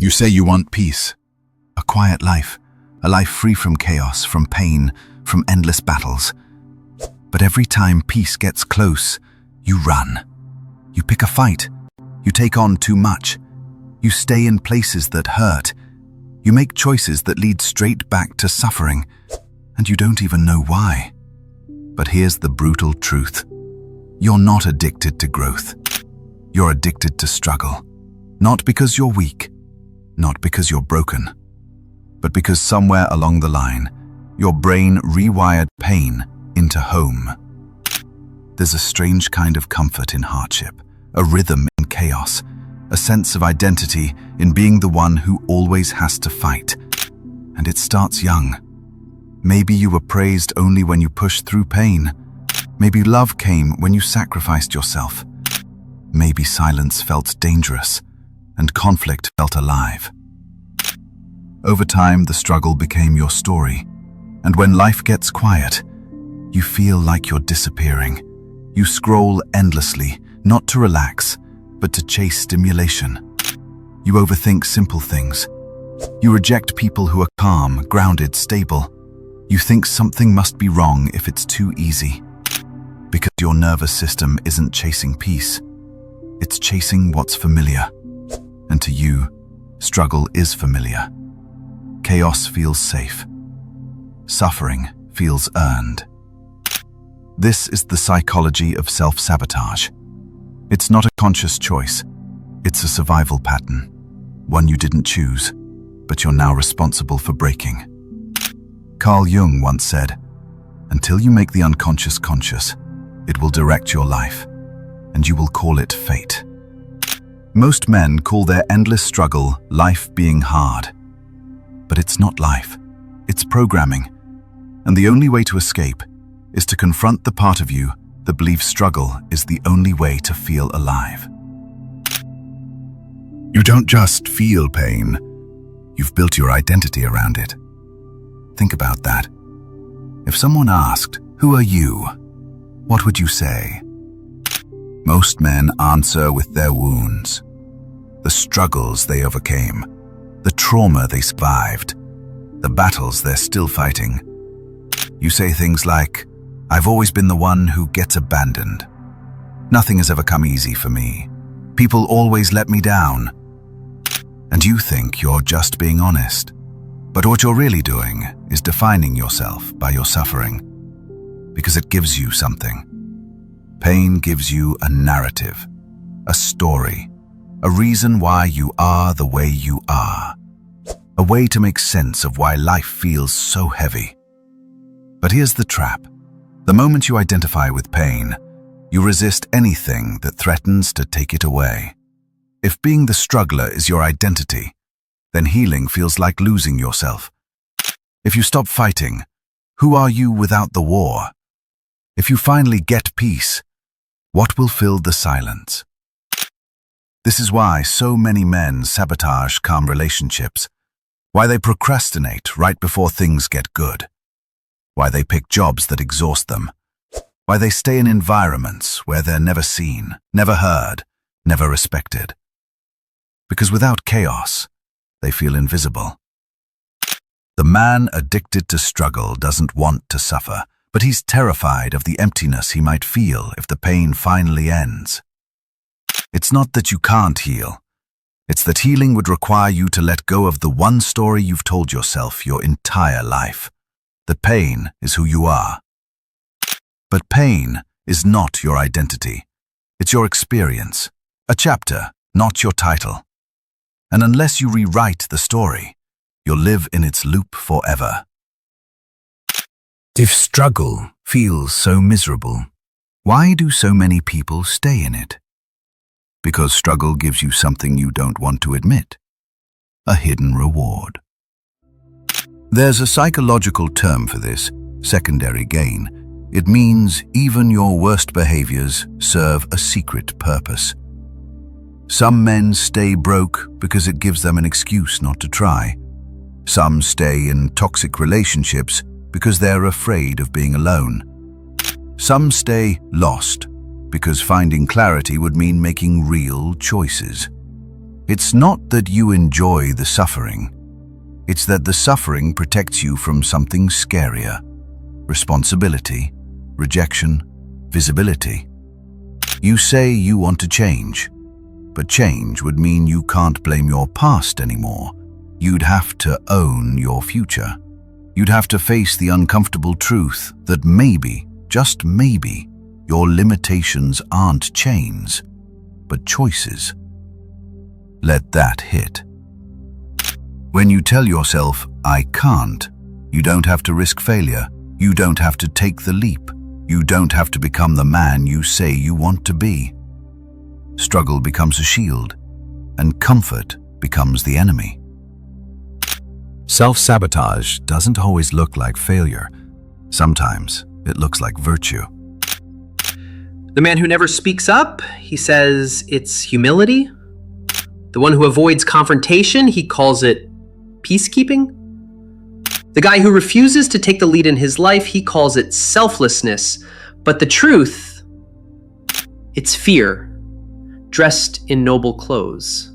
You say you want peace, a quiet life, a life free from chaos, from pain, from endless battles. But every time peace gets close, you run. You pick a fight. You take on too much. You stay in places that hurt. You make choices that lead straight back to suffering, and you don't even know why. But here's the brutal truth. You're not addicted to growth. You're addicted to struggle. Not because you're weak, not because you're broken, but because somewhere along the line, your brain rewired pain into home. There's a strange kind of comfort in hardship, a rhythm in chaos, a sense of identity in being the one who always has to fight. And it starts young. Maybe you were praised only when you pushed through pain. Maybe love came when you sacrificed yourself. Maybe silence felt dangerous and conflict felt alive. Over time, the struggle became your story. And when life gets quiet, you feel like you're disappearing. You scroll endlessly, not to relax, but to chase stimulation. You overthink simple things. You reject people who are calm, grounded, stable. You think something must be wrong if it's too easy. Because your nervous system isn't chasing peace. It's chasing what's familiar. And to you, struggle is familiar. Chaos feels safe. Suffering feels earned. This is the psychology of self-sabotage. It's not a conscious choice. It's a survival pattern. One you didn't choose, but you're now responsible for breaking. Carl Jung once said, "Until you make the unconscious conscious, it will direct your life, and you will call it fate." Most men call their endless struggle life being hard. But it's not life. It's programming. And the only way to escape is to confront the part of you that believes struggle is the only way to feel alive. You don't just feel pain. You've built your identity around it. Think about that. If someone asked, "Who are you?" what would you say? Most men answer with their wounds, the struggles they overcame, the trauma they survived, the battles they're still fighting. You say things like, "I've always been the one who gets abandoned. Nothing has ever come easy for me. People always let me down." And you think you're just being honest. But what you're really doing is defining yourself by your suffering, because it gives you something. Pain gives you a narrative, a story, a reason why you are the way you are, a way to make sense of why life feels so heavy. But here's the trap. The moment you identify with pain, you resist anything that threatens to take it away. If being the struggler is your identity, then healing feels like losing yourself. If you stop fighting, who are you without the war? If you finally get peace, what will fill the silence? This is why so many men sabotage calm relationships, why they procrastinate right before things get good, why they pick jobs that exhaust them, why they stay in environments where they're never seen, never heard, never respected. Because without chaos, they feel invisible. The man addicted to struggle doesn't want to suffer, but he's terrified of the emptiness he might feel if the pain finally ends. It's not that you can't heal. It's that healing would require you to let go of the one story you've told yourself your entire life, that pain is who you are. But pain is not your identity. It's your experience, a chapter, not your title. And unless you rewrite the story, you'll live in its loop forever. If struggle feels so miserable, why do so many people stay in it? Because struggle gives you something you don't want to admit, a hidden reward. There's a psychological term for this, secondary gain. It means even your worst behaviors serve a secret purpose. Some men stay broke because it gives them an excuse not to try. Some stay in toxic relationships because they're afraid of being alone. Some stay lost because finding clarity would mean making real choices. It's not that you enjoy the suffering. It's that the suffering protects you from something scarier. Responsibility, rejection, visibility. You say you want to change, but change would mean you can't blame your past anymore. You'd have to own your future. You'd have to face the uncomfortable truth that maybe, just maybe, your limitations aren't chains, but choices. Let that hit. When you tell yourself, I can't, you don't have to risk failure. You don't have to take the leap. You don't have to become the man you say you want to be. Struggle becomes a shield, and comfort becomes the enemy. Self-sabotage doesn't always look like failure. Sometimes it looks like virtue. The man who never speaks up, he says it's humility. The one who avoids confrontation, he calls it peacekeeping. The guy who refuses to take the lead in his life, he calls it selflessness. But the truth, it's fear, dressed in noble clothes.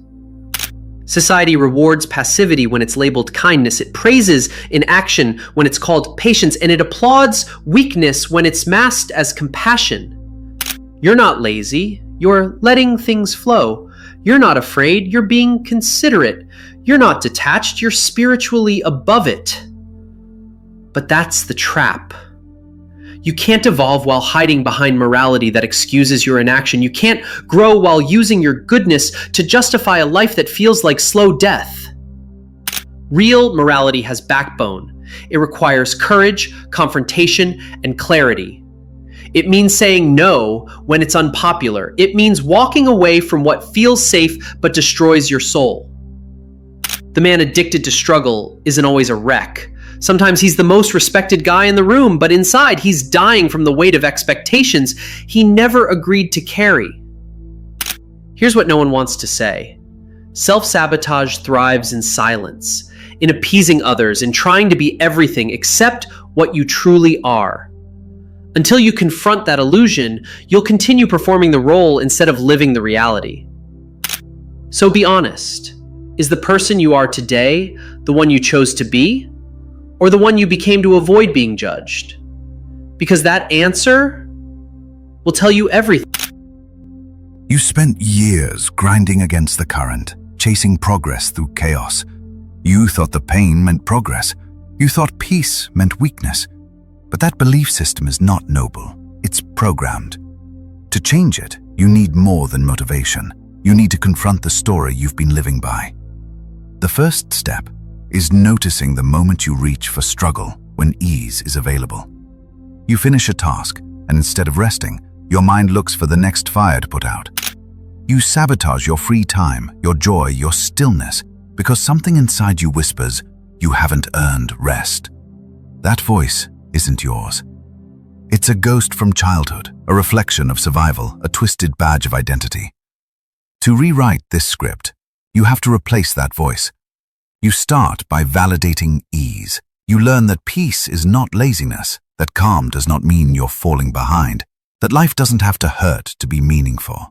Society rewards passivity when it's labeled kindness. It praises inaction when it's called patience, and it applauds weakness when it's masked as compassion. You're not lazy. You're letting things flow. You're not afraid. You're being considerate. You're not detached. You're spiritually above it. But that's the trap. You can't evolve while hiding behind morality that excuses your inaction. You can't grow while using your goodness to justify a life that feels like slow death. Real morality has backbone. It requires courage, confrontation, and clarity. It means saying no when it's unpopular. It means walking away from what feels safe but destroys your soul. The man addicted to struggle isn't always a wreck. Sometimes he's the most respected guy in the room, but inside he's dying from the weight of expectations he never agreed to carry. Here's what no one wants to say. Self-sabotage thrives in silence, in appeasing others, in trying to be everything except what you truly are. Until you confront that illusion, you'll continue performing the role instead of living the reality. So be honest. Is the person you are today the one you chose to be? Or the one you became to avoid being judged? Because that answer will tell you everything. You spent years grinding against the current, chasing progress through chaos. You thought the pain meant progress. You thought peace meant weakness. But that belief system is not noble. It's programmed. To change it, you need more than motivation. You need to confront the story you've been living by. The first step is noticing the moment you reach for struggle when ease is available. You finish a task, and instead of resting, your mind looks for the next fire to put out. You sabotage your free time, your joy, your stillness, because something inside you whispers, you haven't earned rest. That voice isn't yours. It's a ghost from childhood, a reflection of survival, a twisted badge of identity. To rewrite this script, you have to replace that voice. You start by validating ease. You learn that peace is not laziness, that calm does not mean you're falling behind, that life doesn't have to hurt to be meaningful.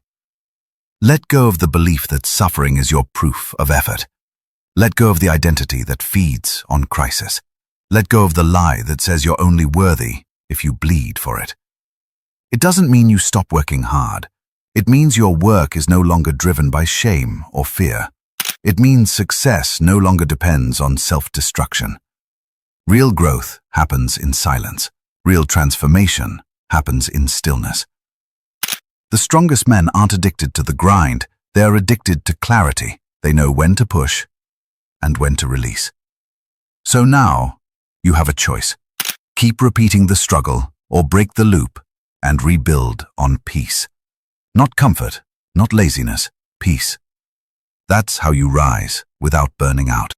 Let go of the belief that suffering is your proof of effort. Let go of the identity that feeds on crisis. Let go of the lie that says you're only worthy if you bleed for it. It doesn't mean you stop working hard. It means your work is no longer driven by shame or fear. It means success no longer depends on self-destruction. Real growth happens in silence. Real transformation happens in stillness. The strongest men aren't addicted to the grind. They're addicted to clarity. They know when to push and when to release. So now, you have a choice. Keep repeating the struggle or break the loop and rebuild on peace. Not comfort, not laziness, peace. That's how you rise without burning out.